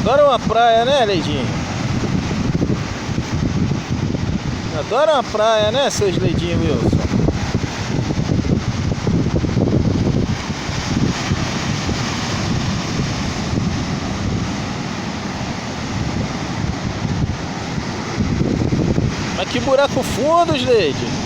Adora uma praia, né, Leidinho? Adora uma praia, né, seus Leidinho Wilson? Mas que buraco fundo, Leide!